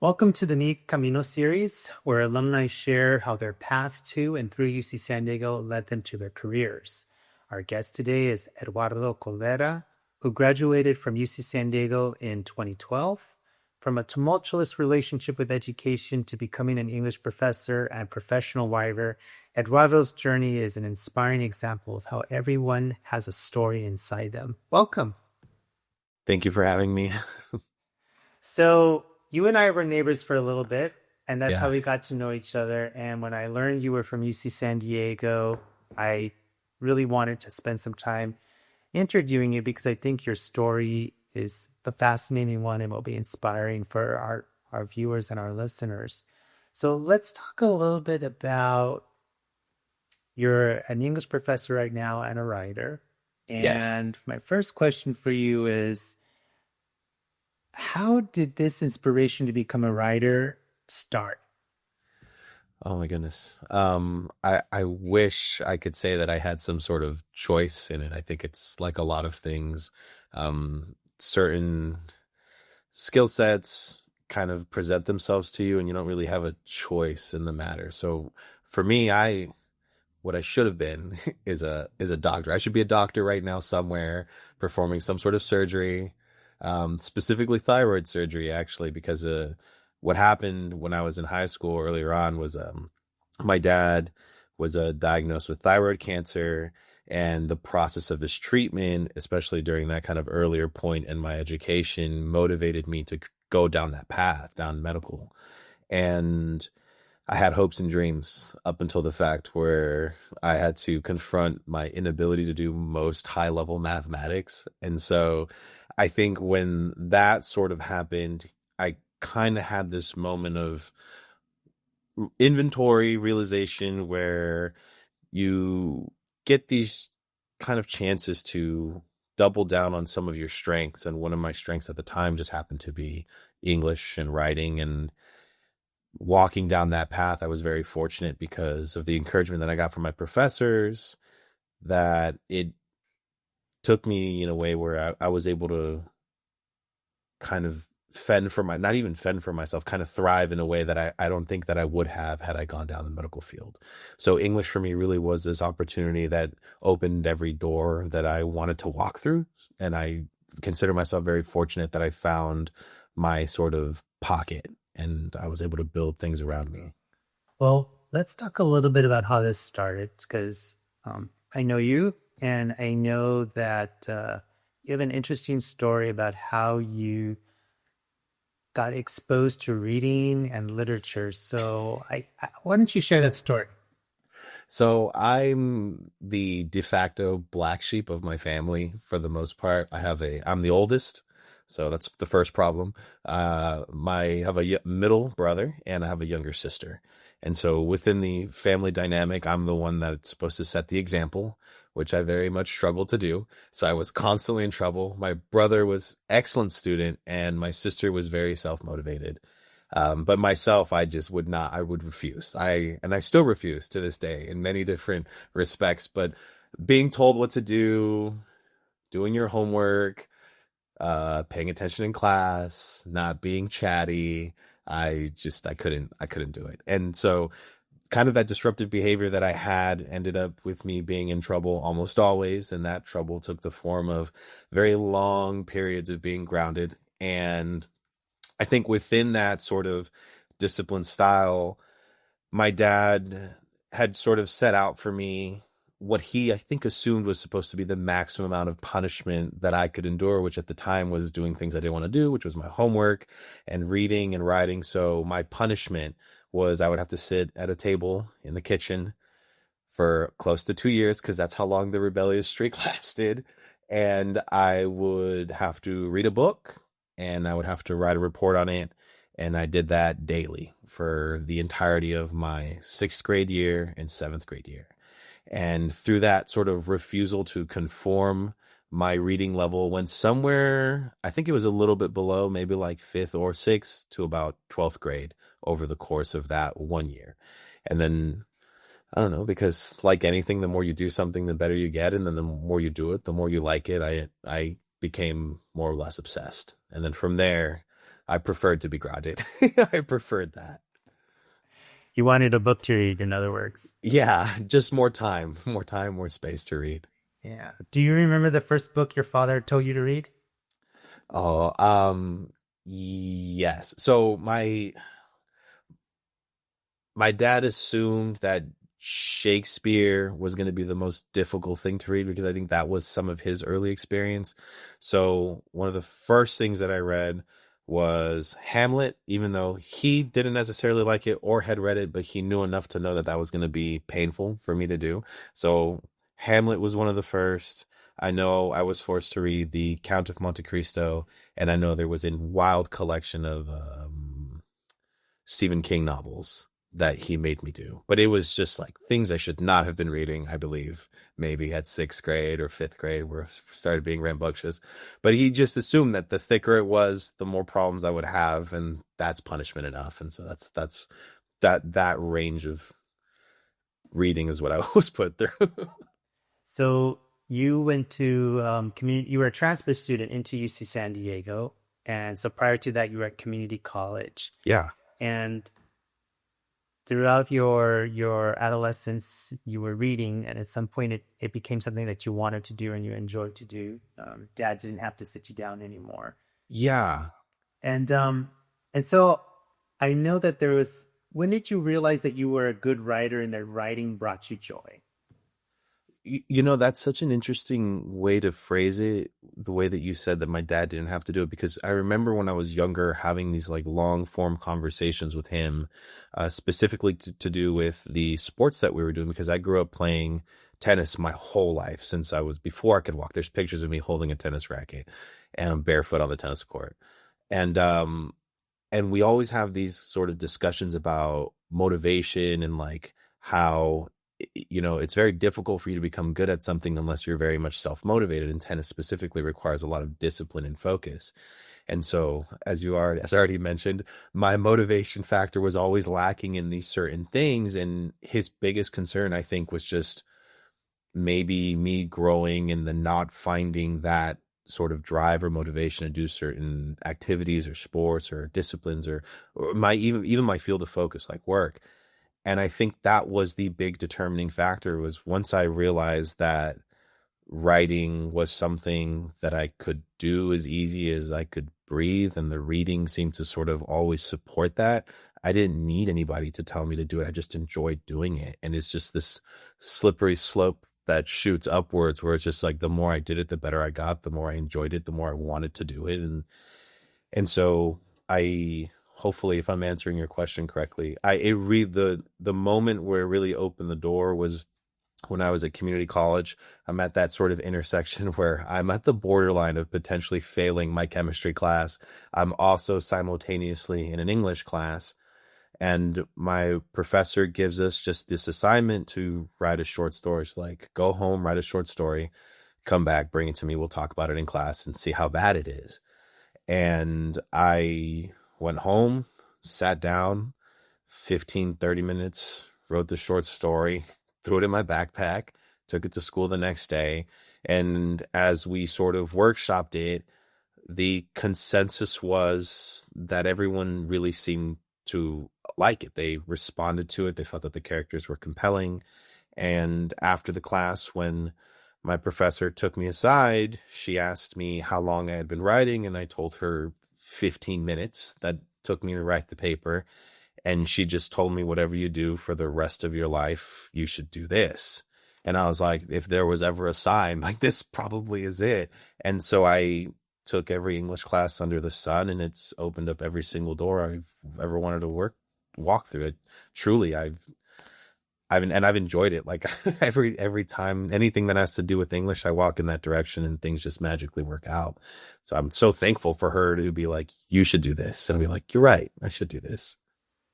Welcome to the Mi Camino series, where alumni share how their path to and through UC San Diego led them to their careers. Our guest today is Eduardo Corvera, who graduated from UC San Diego in 2012. From a tumultuous relationship with education to becoming an English professor and professional writer, Eduardo's journey is an inspiring example of how everyone has a story inside them. Welcome. Thank you for having me. So you and I were neighbors for a little bit, and that's how Yeah. we got to know each other. And when I learned you were from UC San Diego, I really wanted to spend some time interviewing you because I think your story is a fascinating one and will be inspiring for our viewers and our listeners. So let's talk a little bit about you're an English professor right now and a writer. Yes. And my first question for you is, how did this inspiration to become a writer start? Oh my goodness. I wish I could say that I had some sort of choice in it. I think it's like a lot of things. Certain skill sets kind of present themselves to you and you don't really have a choice in the matter. So for me, what I should have been is a doctor. I should be a doctor right now somewhere performing some sort of surgery, specifically thyroid surgery, actually, because what happened when I was in high school earlier on was my dad was diagnosed with thyroid cancer, and the process of his treatment, especially during that kind of earlier point in my education, motivated me to go down that path, down medical. And I had hopes and dreams up until the fact where I had to confront my inability to do most high level mathematics. And so I think when that sort of happened, I kind of had this moment of inventory realization where you get these kind of chances to double down on some of your strengths. And one of my strengths at the time just happened to be English and writing. And walking down that path, I was very fortunate because of the encouragement that I got from my professors, that it took me in a way where I was able to kind of not even fend for myself, kind of thrive in a way that I don't think that I would have had I gone down the medical field. So English for me really was this opportunity that opened every door that I wanted to walk through. And I consider myself very fortunate that I found my sort of pocket and I was able to build things around me. Well, let's talk a little bit about how this started because I know you and I know that you have an interesting story about how you got exposed to reading and literature. So why don't you share that story? So I'm the de facto black sheep of my family for the most part. I'm the oldest, so that's the first problem. I have a middle brother and I have a younger sister. And so within the family dynamic, I'm the one that's supposed to set the example, which I very much struggled to do. So I was constantly in trouble. My brother was excellent student and my sister was very self-motivated. But myself, I just would not, I would refuse. And I still refuse to this day in many different respects, but being told what to do, doing your homework, paying attention in class, not being chatty, I couldn't do it. And so kind of that disruptive behavior that I had ended up with me being in trouble almost always. And that trouble took the form of very long periods of being grounded. And I think within that sort of disciplined style, my dad had sort of set out for me what he, I think, assumed was supposed to be the maximum amount of punishment that I could endure, which at the time was doing things I didn't want to do, which was my homework and reading and writing. So my punishment was I would have to sit at a table in the kitchen for close to 2 years because that's how long the rebellious streak lasted. And I would have to read a book and I would have to write a report on it. And I did that daily for the entirety of my sixth grade year and seventh grade year. And through that sort of refusal to conform, my reading level went somewhere, I think it was a little bit below, maybe like fifth or sixth to about 12th grade over the course of that 1 year. And then I don't know, because like anything, the more you do something, the better you get. And then the more you do it, the more you like it. I became more or less obsessed. And then from there, I preferred to be grounded. I preferred that. You wanted a book to read, in other words. Yeah, just more time, more space to read. Yeah. Do you remember the first book your father told you to read? Oh, yes. So my dad assumed that Shakespeare was going to be the most difficult thing to read because I think that was some of his early experience. So one of the first things that I read was Hamlet, even though he didn't necessarily like it or had read it, but he knew enough to know that that was going to be painful for me to do. So Hamlet was one of the first. I know I was forced to read The Count of Monte Cristo, and I know there was a wild collection of Stephen King novels that he made me do. But it was just like things I should not have been reading, I believe, maybe at sixth grade or fifth grade where I started being rambunctious. But he just assumed that the thicker it was, the more problems I would have, and that's punishment enough. And so that's that range of reading is what I was put through. So you went to community, you were a transfer student into UC San Diego. And so prior to that, you were at community college. Yeah. And throughout your adolescence, you were reading, and at some point it became something that you wanted to do and you enjoyed to do. Dad didn't have to sit you down anymore. Yeah. And so I know that there was, when did you realize that you were a good writer and that writing brought you joy? You know, that's such an interesting way to phrase it, the way that you said that my dad didn't have to do it, because I remember when I was younger having these like long form conversations with him, specifically to do with the sports that we were doing, because I grew up playing tennis my whole life since I was before I could walk. There's pictures of me holding a tennis racket and I'm barefoot on the tennis court. And we always have these sort of discussions about motivation and like how it's very difficult for you to become good at something unless you're very much self-motivated, and tennis specifically requires a lot of discipline and focus. And so as I already mentioned, my motivation factor was always lacking in these certain things, and his biggest concern, I think, was just maybe me growing and the not finding that sort of drive or motivation to do certain activities or sports or disciplines, or my even my field of focus like work. And I think that was the big determining factor, was once I realized that writing was something that I could do as easy as I could breathe, and the reading seemed to sort of always support that. I didn't need anybody to tell me to do it. I just enjoyed doing it. And it's just this slippery slope that shoots upwards, where it's just like the more I did it, the better I got, the more I enjoyed it, the more I wanted to do it. And so I, hopefully, if I'm answering your question correctly, I read the moment where it really opened the door was when I was at community college. I'm at that sort of intersection where I'm at the borderline of potentially failing my chemistry class. I'm also simultaneously in an English class, and my professor gives us just this assignment to write a short story. She's like, go home, write a short story, come back, bring it to me. We'll talk about it in class and see how bad it is. And I went home, sat down, 15, 30 minutes, wrote the short story, threw it in my backpack, took it to school the next day. And as we sort of workshopped it, the consensus was that everyone really seemed to like it. They responded to it. They felt that the characters were compelling. And after the class, when my professor took me aside, she asked me how long I had been writing, and I told her 15 minutes that took me to write the paper. And she just told me, whatever you do for the rest of your life, you should do this. And I was like, if there was ever a sign, like, this probably is it. And so I took every English class under the sun, and it's opened up every single door I've ever wanted to walk through it. Truly, I've enjoyed it. Like, every time anything that has to do with English, I walk in that direction and things just magically work out. So I'm so thankful for her to be like, you should do this. And I'll be like, you're right, I should do this.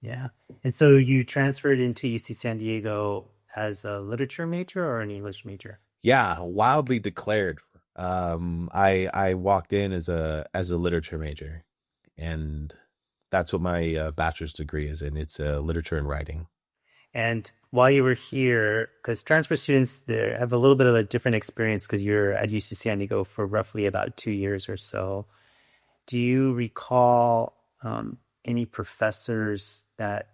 Yeah. And so you transferred into UC San Diego as a literature major or an English major? Yeah, wildly declared. I walked in as a literature major, and that's what my bachelor's degree is in. It's literature and writing. And while you were here, because transfer students they have a little bit of a different experience because you're at UC San Diego for roughly about 2 years or so. Do you recall any professors that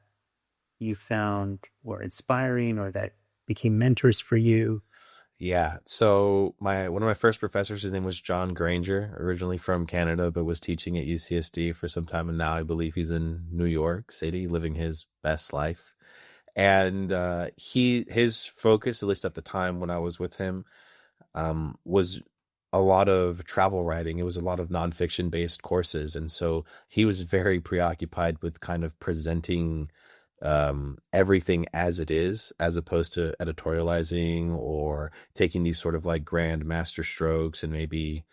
you found were inspiring or that became mentors for you? Yeah. So one of my first professors, his name was John Granger, originally from Canada, but was teaching at UCSD for some time, and now I believe he's in New York City, living his best life. And his focus, at least at the time when I was with him, was a lot of travel writing. It was a lot of nonfiction based courses, and so he was very preoccupied with kind of presenting everything as it is, as opposed to editorializing or taking these sort of like grand master strokes and maybe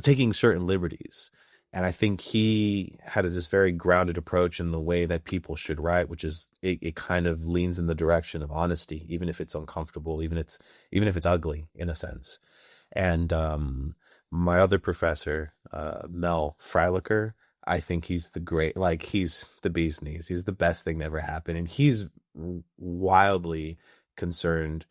taking certain liberties. And I think he had this very grounded approach in the way that people should write, which is it kind of leans in the direction of honesty, even if it's uncomfortable, even if it's ugly in a sense. And my other professor, Mel Freilicher, I think he's he's the bee's knees. He's the best thing that ever happened. And he's wildly concerned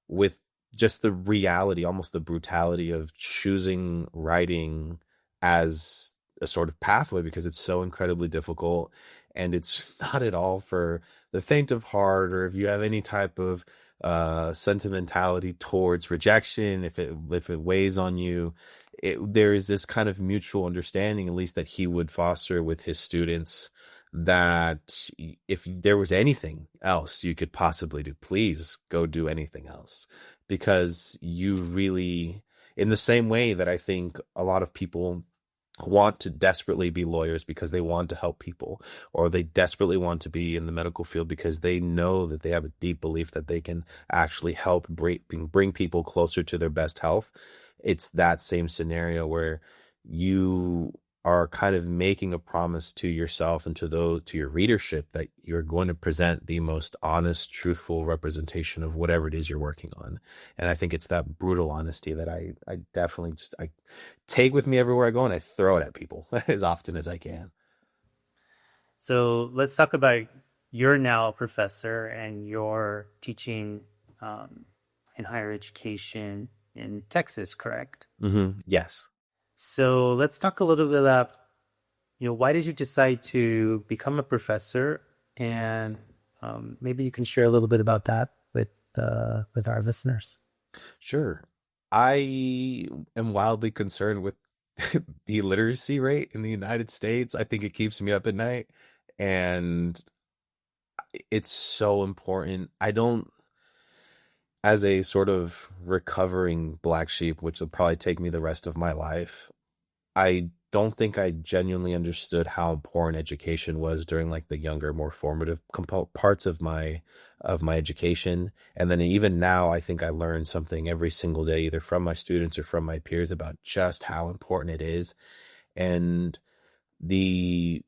with just the reality, almost the brutality of choosing writing as a sort of pathway, because it's so incredibly difficult. And it's not at all for the faint of heart, or if you have any type of sentimentality towards rejection, if it weighs on you. There is this kind of mutual understanding, at least that he would foster with his students, that if there was anything else you could possibly do, please go do anything else. Because you really, in the same way that I think a lot of people want to desperately be lawyers because they want to help people, or they desperately want to be in the medical field because they know that they have a deep belief that they can actually help bring people closer to their best health. It's that same scenario where you are kind of making a promise to yourself and to your readership that you're going to present the most honest, truthful representation of whatever it is you're working on. And I think it's that brutal honesty that I definitely I take with me everywhere I go, and I throw it at people as often as I can. So let's talk about, you're now a professor and you're teaching in higher education in Texas, correct? Yes. So let's talk a little bit about, why did you decide to become a professor? And maybe you can share a little bit about that with our listeners. Sure. I am wildly concerned with the literacy rate in the United States. I think it keeps me up at night, and it's so important. I don't, as a sort of recovering black sheep, which will probably take me the rest of my life, I don't think I genuinely understood how important education was during like the younger, more formative parts of my education. And then even now, I think I learn something every single day, either from my students or from my peers, about just how important it is. And the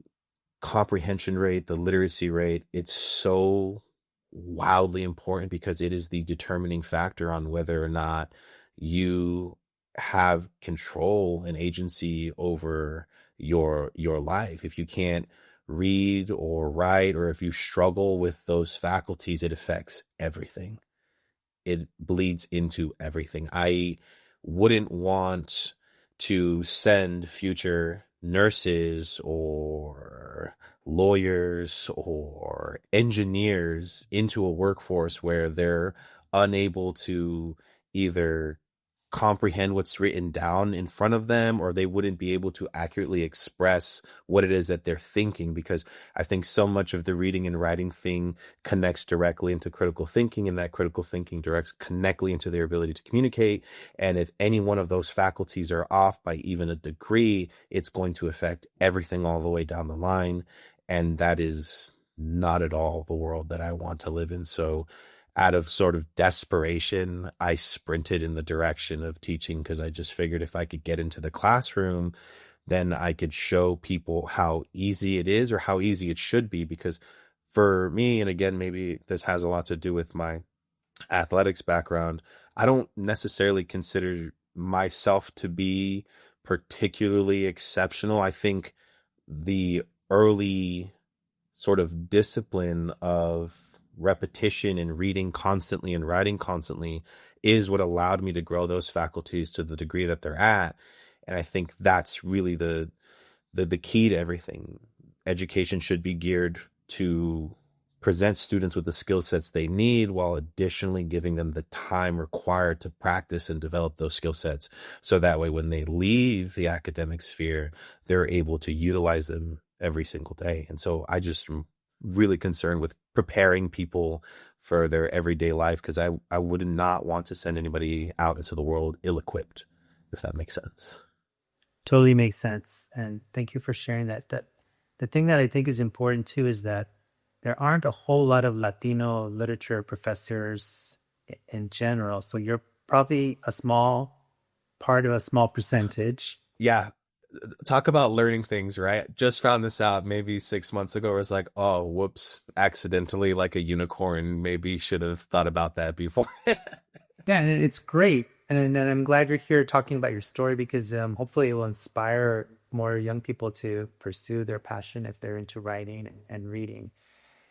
comprehension rate, the literacy rate, it's so wildly important because it is the determining factor on whether or not you have control and agency over your life. If you can't read or write, or if you struggle with those faculties, it affects everything. It bleeds into everything. I wouldn't want to send future nurses or lawyers or engineers into a workforce where they're unable to either comprehend what's written down in front of them, or they wouldn't be able to accurately express what it is that they're thinking. Because I think so much of the reading and writing thing connects directly into critical thinking, and that critical thinking directs connectly into their ability to communicate. And if any one of those faculties are off by even a degree, it's going to affect everything all the way down the line. And that is not at all the world that I want to live in. So out of sort of desperation, I sprinted in the direction of teaching, because I just figured if I could get into the classroom, then I could show people how easy it is, or how easy it should be. Because for me, and again, maybe this has a lot to do with my athletics background, I don't necessarily consider myself to be particularly exceptional. I think the early sort of discipline of repetition and reading constantly and writing constantly is what allowed me to grow those faculties to the degree that they're at. And I think that's really the the key to everything. Education should be geared to present students with the skill sets they need while additionally giving them the time required to practice and develop those skill sets. So that way, when they leave the academic sphere, they're able to utilize them every single day. And so I just am really concerned with preparing people for their everyday life, because I would not want to send anybody out into the world ill-equipped, if that makes sense. Totally makes sense. And thank you for sharing that. The thing that I think is important too is that there aren't a whole lot of Latino literature professors in general. So you're probably a small part of a small percentage. Yeah. Talk about learning things, right? Just found this out maybe 6 months ago. It was like, oh, whoops, accidentally like a unicorn. Maybe should have thought about that before. Yeah, and it's great. And I'm glad you're here talking about your story, because hopefully it will inspire more young people to pursue their passion if they're into writing and reading.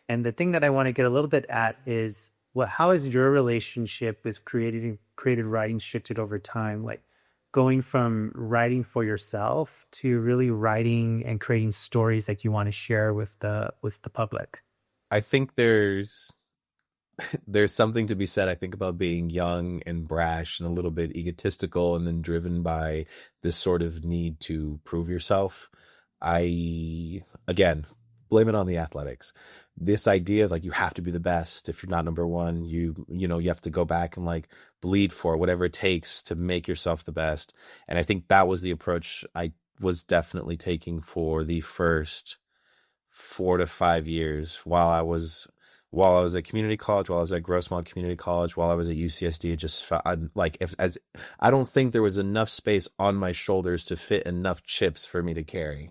And the thing that I want to get a little bit at is, how is your relationship with creative writing shifted over time? Like going from writing for yourself to really writing and creating stories that you want to share with the public. I think there's something to be said, I think, about being young and brash and a little bit egotistical and then driven by this sort of need to prove yourself. Again, blame it on the athletics. This idea of like, you have to be the best. If you're not number one, you have to go back and like bleed for whatever it takes to make yourself the best. And I think that was the approach I was definitely taking for the first 4 to 5 years while I was at community college, while I was at Grossmont Community College, while I was at UCSD. It just felt like I don't think there was enough space on my shoulders to fit enough chips for me to carry.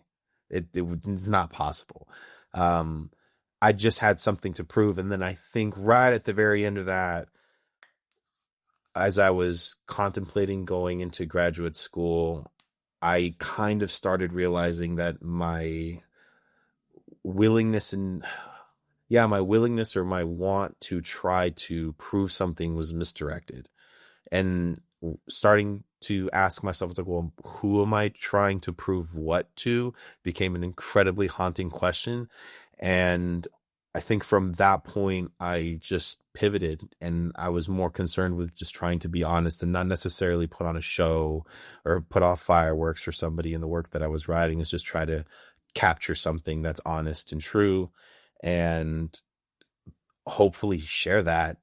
It's not possible. I just had something to prove. And then I think right at the very end of that, as I was contemplating going into graduate school, I kind of started realizing that my willingness or my want to try to prove something was misdirected. And starting to ask myself, it's like, well, who am I trying to prove what to, became an incredibly haunting question. And I think from that point, I just pivoted, and I was more concerned with just trying to be honest and not necessarily put on a show or put off fireworks for somebody in the work that I was writing. Is just try to capture something that's honest and true, and hopefully share that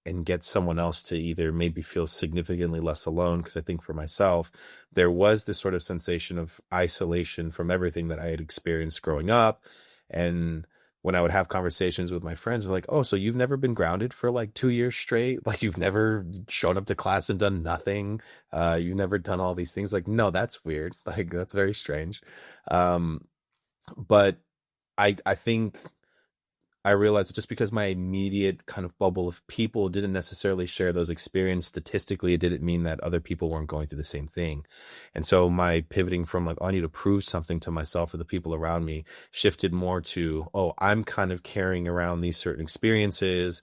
and get someone else to either maybe feel significantly less alone. Because I think for myself, there was this sort of sensation of isolation from everything that I had experienced growing up. And when I would have conversations with my friends, they're like, oh, so you've never been grounded for like 2 years straight? Like you've never shown up to class and done nothing? You've never done all these things? Like, no, that's weird. Like, that's very strange. But I think I realized that just because my immediate kind of bubble of people didn't necessarily share those experiences statistically, it didn't mean that other people weren't going through the same thing. And so my pivoting from like, oh, I need to prove something to myself or the people around me shifted more to, oh, I'm kind of carrying around these certain experiences.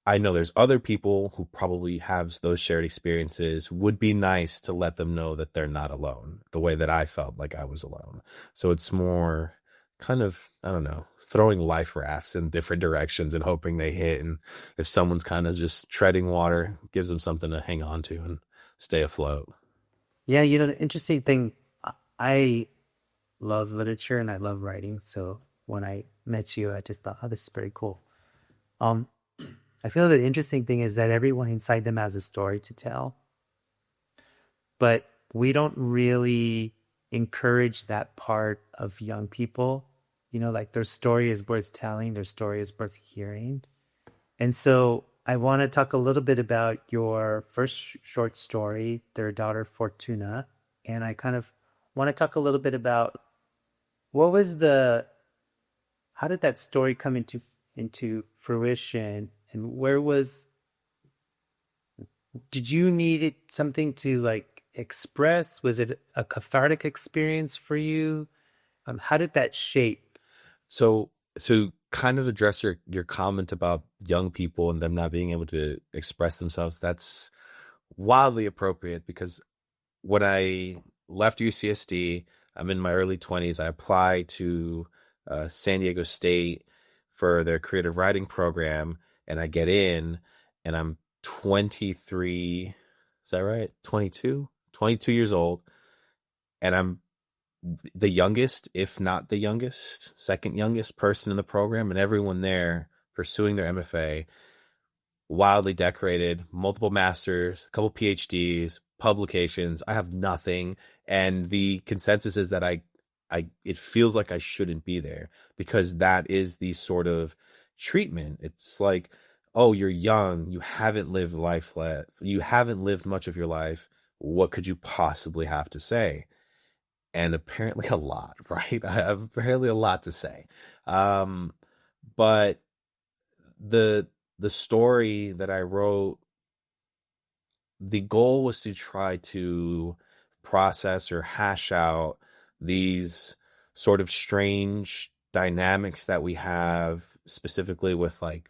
I know there's other people who probably have those shared experiences. Would be nice to let them know that they're not alone the way that I felt like I was alone. So it's more kind of, I don't know, throwing life rafts in different directions and hoping they hit. And if someone's kind of just treading water, gives them something to hang on to and stay afloat. Yeah, the interesting thing, I love literature and I love writing. So when I met you, I just thought, oh, this is pretty cool. I feel the interesting thing is that everyone inside them has a story to tell, but we don't really encourage that part of young people. Like their story is worth telling, their story is worth hearing. And so I want to talk a little bit about your first short story, Their Daughter Fortuna. And I kind of want to talk a little bit about how did that story come into fruition, and did you need something to like express? Was it a cathartic experience for you? How did that shape? So kind of address your comment about young people and them not being able to express themselves. That's wildly appropriate, because when I left UCSD, I'm in my early 20s. I apply to San Diego State for their creative writing program, and I get in, and I'm 23. Is that right? 22 years old, and I'm the youngest, if not the youngest, second youngest person in the program, and everyone there pursuing their MFA, wildly decorated, multiple masters, a couple PhDs, publications. I have nothing, and the consensus is that it feels like I shouldn't be there, because that is the sort of treatment. It's like, oh, you're young, you haven't lived life, you haven't lived much of your life. What could you possibly have to say? And apparently a lot, right? I have apparently a lot to say. But the story that I wrote, the goal was to try to process or hash out these sort of strange dynamics that we have, specifically with like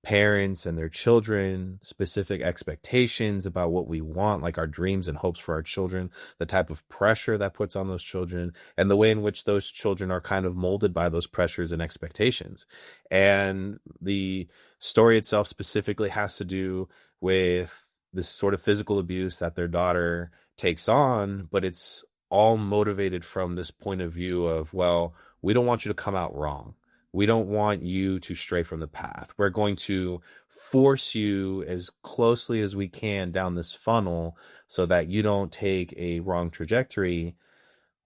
parents and their children, specific expectations about what we want, like our dreams and hopes for our children, the type of pressure that puts on those children, and the way in which those children are kind of molded by those pressures and expectations. And the story itself specifically has to do with this sort of physical abuse that their daughter takes on, but it's all motivated from this point of view of, well, we don't want you to come out wrong. We don't want you to stray from the path. We're going to force you as closely as we can down this funnel so that you don't take a wrong trajectory,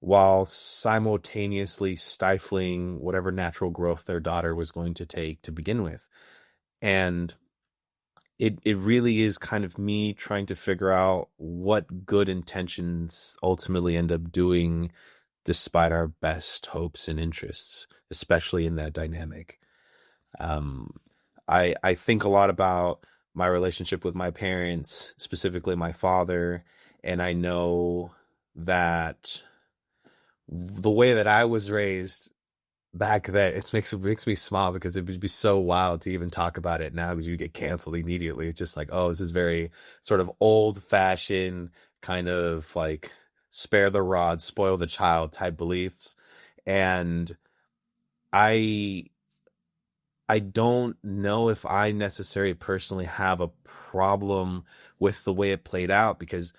while simultaneously stifling whatever natural growth their daughter was going to take to begin with. And it really is kind of me trying to figure out what good intentions ultimately end up doing despite our best hopes and interests, especially in that dynamic. I think a lot about my relationship with my parents, specifically my father, and I know that the way that I was raised back then, it makes me smile, because it would be so wild to even talk about it now, because you get canceled immediately. It's just like, oh, this is very sort of old fashioned, kind of like spare the rod, spoil the child type beliefs. And I don't know if I necessarily personally have a problem with the way it played out, because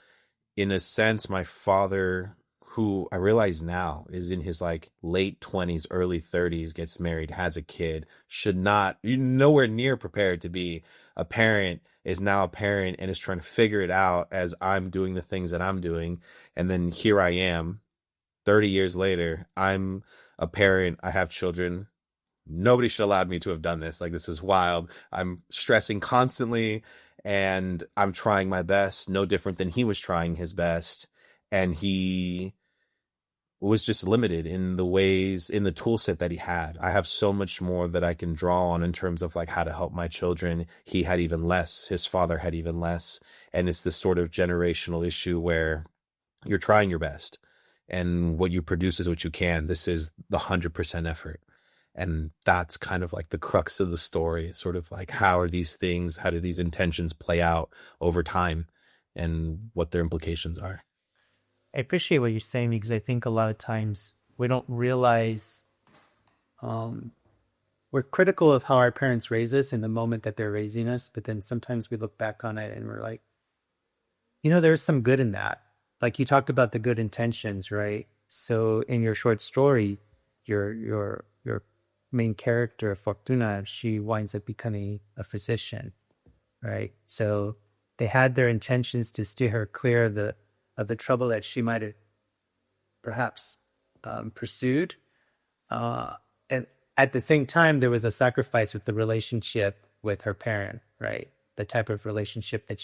in a sense, my father, who I realize now is in his like late 20s, early 30s, gets married, has a kid, should not, you're nowhere near prepared to be a parent, is now a parent and is trying to figure it out as I'm doing the things that I'm doing. And then here I am, 30 years later, I'm a parent, I have children. Nobody should have allowed me to have done this. Like, this is wild. I'm stressing constantly, and I'm trying my best, no different than he was trying his best. And he was just limited in the ways, in the tool set that he had. I have so much more that I can draw on in terms of like how to help my children. He had even less. His father had even less. And it's this sort of generational issue where you're trying your best, and what you produce is what you can. This is the 100% effort. And that's kind of like the crux of the story, sort of like, how do these intentions play out over time, and what their implications are. I appreciate what you're saying, because I think a lot of times we don't realize we're critical of how our parents raise us in the moment that they're raising us, but then sometimes we look back on it and we're like, there's some good in that. Like, you talked about the good intentions, right? So in your short story, your main character, Fortuna, she winds up becoming a physician, right? So they had their intentions to steer her clear of the trouble that she might have perhaps pursued. And at the same time, there was a sacrifice with the relationship with her parent, right? The type of relationship that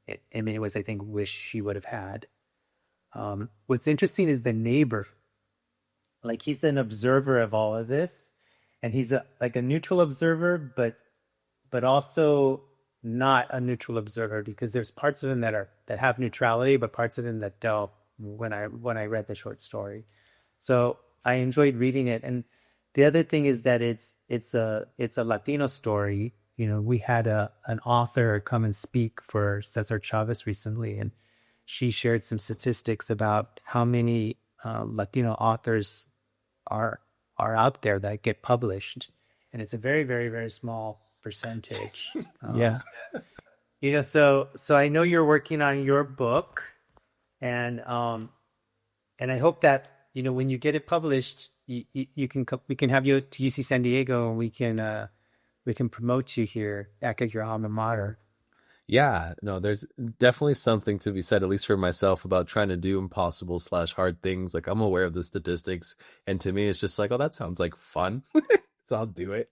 it was, I think, wish she would have had. What's interesting is the neighbor. Like, he's an observer of all of this, and he's like a neutral observer, but also not a neutral observer, because there's parts of him that have neutrality, but parts of him that don't. When I read the short story, so I enjoyed reading it. And the other thing is that it's a Latino story. We had an author come and speak for Cesar Chavez recently, and she shared some statistics about how many Latino authors are out there that get published, and it's a very, very, very small percentage. Yeah. So I know you're working on your book, and I hope that when you get it published, you can we can have you to UC San Diego, and we can promote you here back at your alma mater. Yeah, no, there's definitely something to be said, at least for myself, about trying to do impossible slash hard things. Like, I'm aware of the statistics, and to me, it's just like, oh, that sounds like fun. So I'll do it.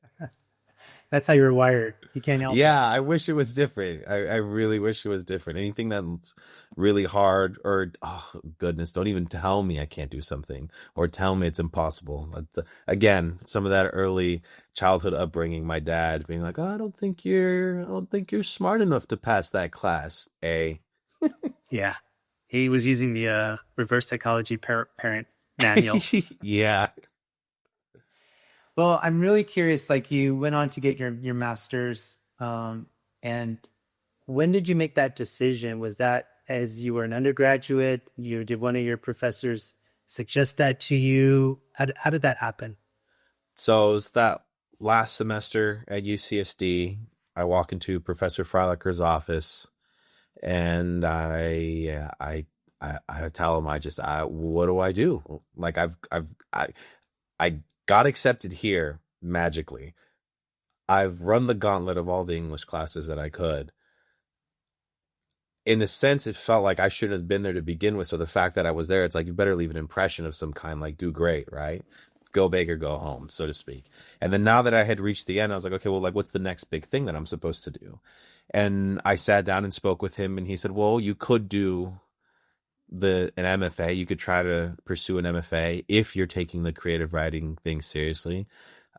That's how you're wired. You can't help it. Yeah, I wish it was different. I really wish it was different. Anything that's really hard, or oh goodness, don't even tell me I can't do something, or tell me it's impossible. Again, some of that early childhood upbringing, my dad being like, oh, I don't think you're smart enough to pass that class. Yeah, he was using the reverse psychology parent manual. Yeah. Well, I'm really curious. Like, you went on to get your master's, and when did you make that decision? Was that as you were an undergraduate? Did one of your professors suggest that to you? How did that happen? So it was that last semester at UCSD. I walk into Professor Freilacher's office, and I tell him, what do I do? Like, I got accepted here magically. I've run the gauntlet of all the English classes that I could. In a sense, it felt like I shouldn't have been there to begin with. So the fact that I was there, it's like, you better leave an impression of some kind, like, do great, right? Go big or go home, so to speak. And then now that I had reached the end, I was like, okay, well, like, what's the next big thing that I'm supposed to do? And I sat down and spoke with him, and he said, well, you could do an MFA. You could try to pursue an MFA if you're taking the creative writing thing seriously.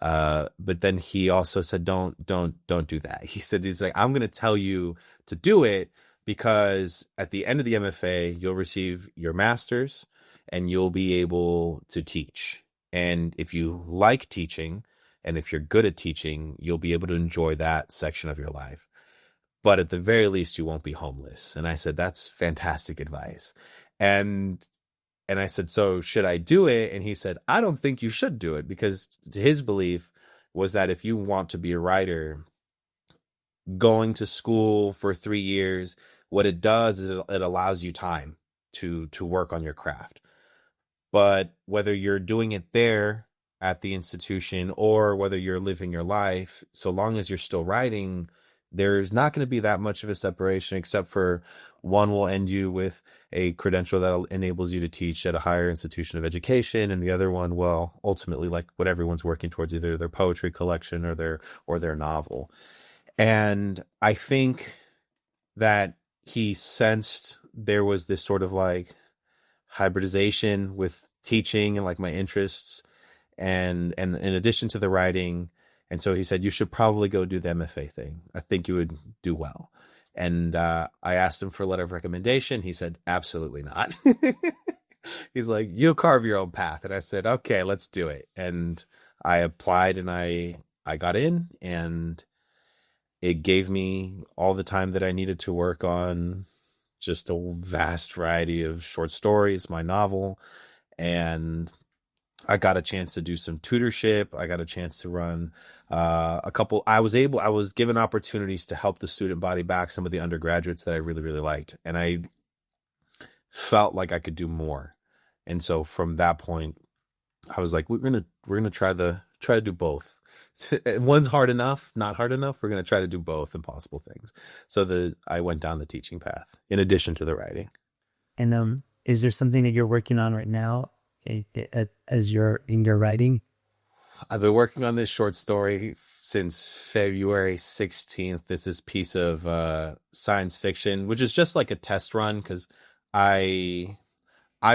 But then he also said, don't do that. He's like, I'm going to tell you to do it, because at the end of the MFA, you'll receive your master's and you'll be able to teach. And if you like teaching, and if you're good at teaching, you'll be able to enjoy that section of your life. But at the very least, you won't be homeless. And I said, that's fantastic advice. And I said, so should I do it? And he said, I don't think you should do it, because his belief was that if you want to be a writer, going to school for 3 years, what it does is it allows you time to work on your craft. But whether you're doing it there at the institution or whether you're living your life, so long as you're still writing, there's not going to be that much of a separation, except for one will end you with a credential that enables you to teach at a higher institution of education, and the other one will ultimately, like what everyone's working towards, either their poetry collection or their novel. And I think that he sensed there was this sort of like hybridization with teaching and like my interests, and in addition to the writing. And so he said, you should probably go do the MFA thing. I think you would do well. And I asked him for a letter of recommendation. He said, absolutely not. He's like, you carve your own path. And I said, okay, let's do it. And I applied, and I got in, and it gave me all the time that I needed to work on just a vast variety of short stories, my novel. And I got a chance to do some tutorship. I got a chance to run a couple. I was given opportunities to help the student body back some of the undergraduates that I really, really liked. And I felt like I could do more. And so from that point, I was like, we're gonna try to do both. One's hard enough, not hard enough. We're gonna try to do both impossible things. So I went down the teaching path in addition to the writing. And is there something that you're working on right now as you're in your writing? I've been working on this short story since February 16th. This piece of science fiction, which is just like a test run, because I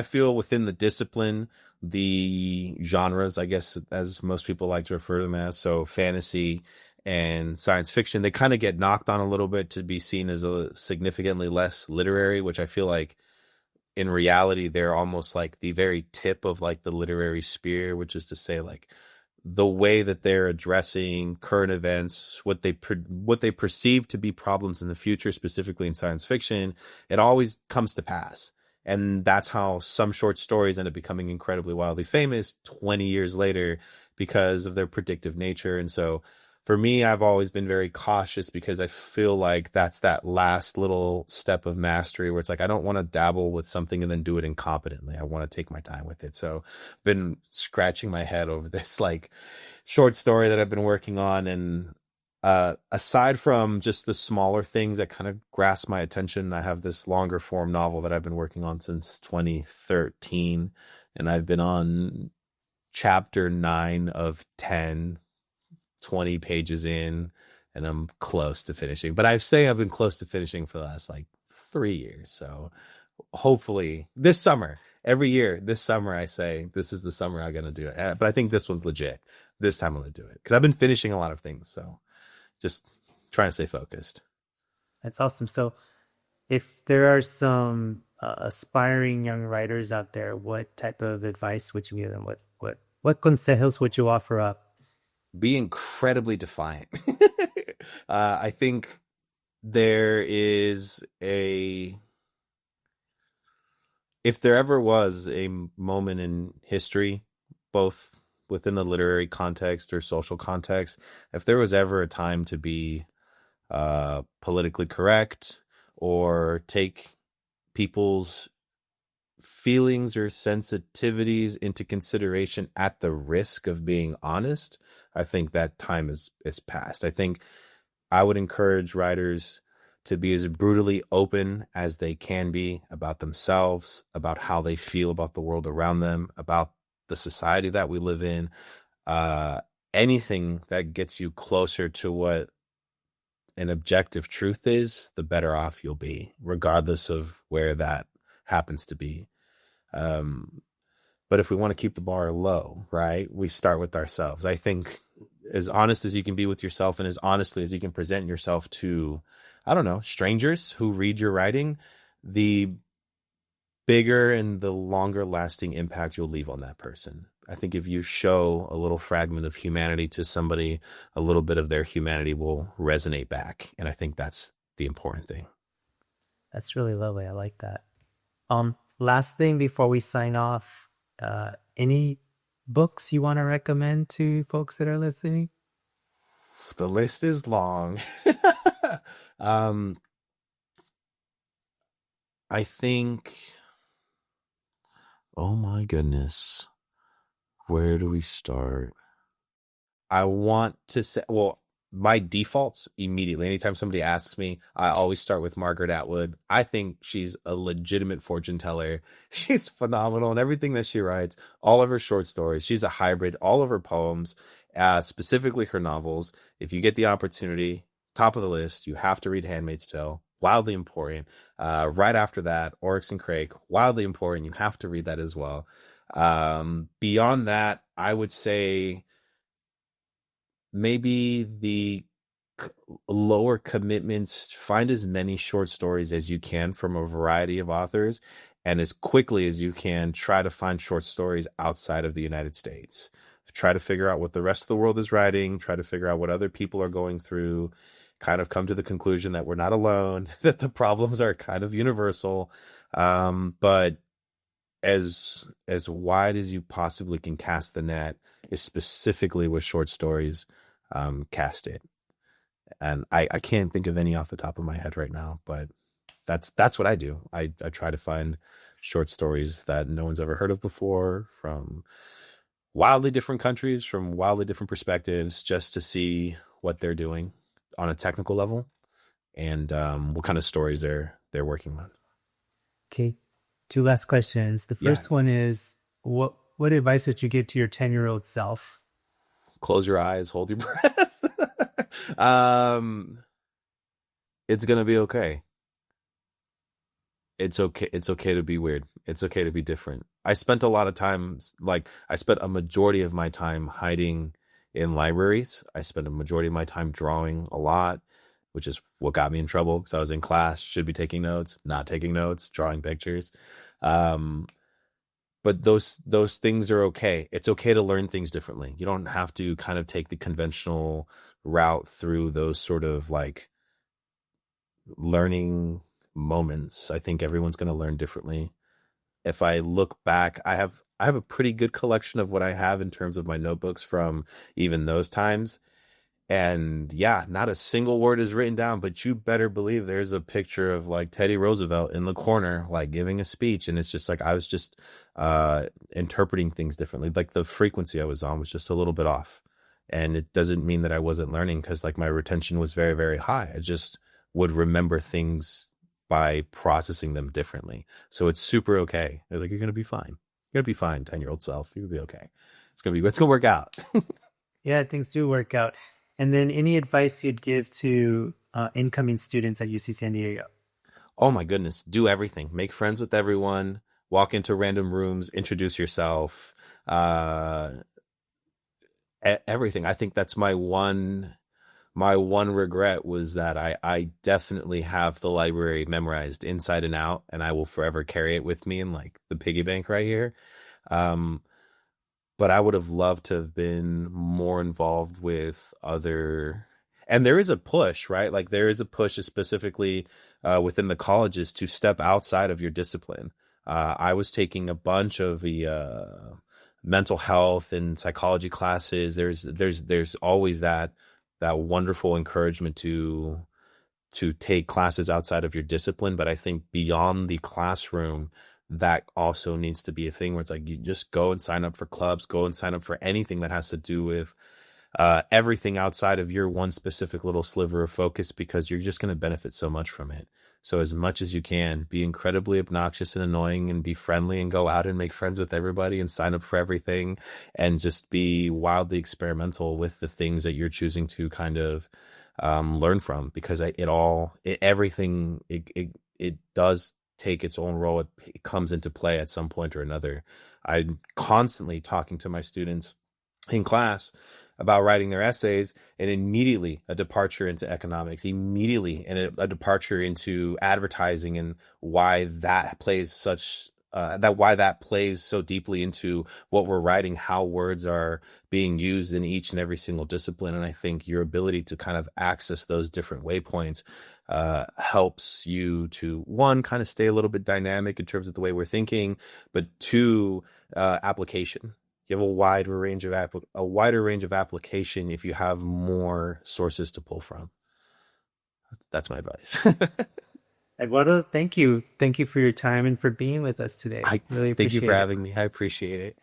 feel within the discipline, the genres, I guess, as most people like to refer to them as, so fantasy and science fiction, they kind of get knocked on a little bit to be seen as a significantly less literary, which I feel like in reality, they're almost like the very tip of like the literary spear, which is to say, like, the way that they're addressing current events, what they perceive to be problems in the future, specifically in science fiction, it always comes to pass. And that's how some short stories end up becoming incredibly wildly famous 20 years later because of their predictive nature. And so for me, I've always been very cautious because I feel like that's that last little step of mastery where it's like, I don't want to dabble with something and then do it incompetently. I want to take my time with it. So I've been scratching my head over this like short story that I've been working on. And aside from just the smaller things that kind of grasp my attention, I have this longer form novel that I've been working on since 2013. And I've been on chapter 9 of 10, 20 pages in, and I'm close to finishing. But I say I've been close to finishing for the last like 3 years. So hopefully this summer, every year, this summer, I say, this is the summer I'm going to do it. But I think this one's legit. This time I'm going to do it because I've been finishing a lot of things. So just trying to stay focused. That's awesome. So if there are some aspiring young writers out there, what type of advice would you give them? What consejos would you offer up? Be incredibly defiant. I think there is if there ever was a moment in history, both within the literary context or social context, if there was ever a time to be politically correct or take people's feelings or sensitivities into consideration at the risk of being honest, I think that time is past. I think I would encourage writers to be as brutally open as they can be about themselves, about how they feel about the world around them, about the society that we live in. Anything that gets you closer to what an objective truth is, the better off you'll be, regardless of where that happens to be. But if we want to keep the bar low, right, we start with ourselves. I think as honest as you can be with yourself and as honestly as you can present yourself to, I don't know, strangers who read your writing, the bigger and the longer lasting impact you'll leave on that person. I think if you show a little fragment of humanity to somebody, a little bit of their humanity will resonate back. And I think that's the important thing. That's really lovely. I like that. Last thing before we sign off, any books you want to recommend to folks that are listening? The list is long. I think, oh my goodness, where do we start? I want to say, well, my defaults immediately, anytime somebody asks me, I always start with Margaret Atwood. I think she's a legitimate fortune teller. She's phenomenal in everything that she writes, all of her short stories. She's a hybrid, all of her poems, specifically her novels. If you get the opportunity, top of the list, you have to read Handmaid's Tale. Wildly important. Right after that, Oryx and Crake, wildly important. You have to read that as well. Beyond that, I would say maybe the lower commitments, find as many short stories as you can from a variety of authors, and as quickly as you can, try to find short stories outside of the United States. Try to figure out what the rest of the world is writing, try to figure out what other people are going through, kind of come to the conclusion that we're not alone, that the problems are kind of universal. But as wide as you possibly can cast the net is specifically with short stories. Cast it. And I can't think of any off the top of my head right now, but that's what I do. I try to find short stories that no one's ever heard of before, from wildly different countries, from wildly different perspectives, just to see what they're doing on a technical level and what kind of stories they're working on. Okay. 2 last questions. The first one is, what advice would you give to your 10-year-old self? Close your eyes, hold your breath. It's going to be okay. It's okay. It's okay to be weird. It's okay to be different. I spent a majority of my time hiding in libraries. I spent a majority of my time drawing a lot, which is what got me in trouble because I was in class, should be taking notes, not taking notes, drawing pictures. But those things are okay. It's okay to learn things differently. You don't have to kind of take the conventional route through those sort of like learning moments. I think everyone's going to learn differently. if I look back, I have a pretty good collection of what I have in terms of my notebooks from even those times. And yeah, not a single word is written down, but you better believe there's a picture of like Teddy Roosevelt in the corner, like giving a speech. And it's just like I was just interpreting things differently. Like the frequency I was on was just a little bit off. And it doesn't mean that I wasn't learning because like my retention was very, very high. I just would remember things by processing them differently. So it's super okay. They're like, you're gonna be fine. You're gonna be fine, 10-year-old self. You'll be okay. It's gonna work out. Yeah, things do work out. And then any advice you'd give to incoming students at UC San Diego? Oh my goodness, do everything. Make friends with everyone, walk into random rooms, introduce yourself, uh everything. I think that's my one regret was that I definitely have the library memorized inside and out, and I will forever carry it with me in like the piggy bank right here. Um but I would have loved to have been more involved with other. And there is a push, right? Like there is a push specifically within the colleges to step outside of your discipline. I was taking a bunch of the mental health and psychology classes. There's always that wonderful encouragement to take classes outside of your discipline. But I think beyond the classroom, that also needs to be a thing where it's like you just go and sign up for clubs, go and sign up for anything that has to do with everything outside of your one specific little sliver of focus, because you're just going to benefit so much from it. So as much as you can, be incredibly obnoxious and annoying and be friendly and go out and make friends with everybody and sign up for everything and just be wildly experimental with the things that you're choosing to kind of learn from, because everything, it does take its own role. It comes into play at some point or another. I'm constantly talking to my students in class about writing their essays, and immediately a departure into economics, immediately and a departure into advertising, and why that plays so deeply into what we're writing, how words are being used in each and every single discipline. And I think your ability to kind of access those different waypoints helps you to, one, kind of stay a little bit dynamic in terms of the way we're thinking, but two, application. You have a wider range of application if you have more sources to pull from. That's my advice. Eduardo, thank you. Thank you for your time and for being with us today. I Really Thank you for appreciate it. having me. I appreciate it.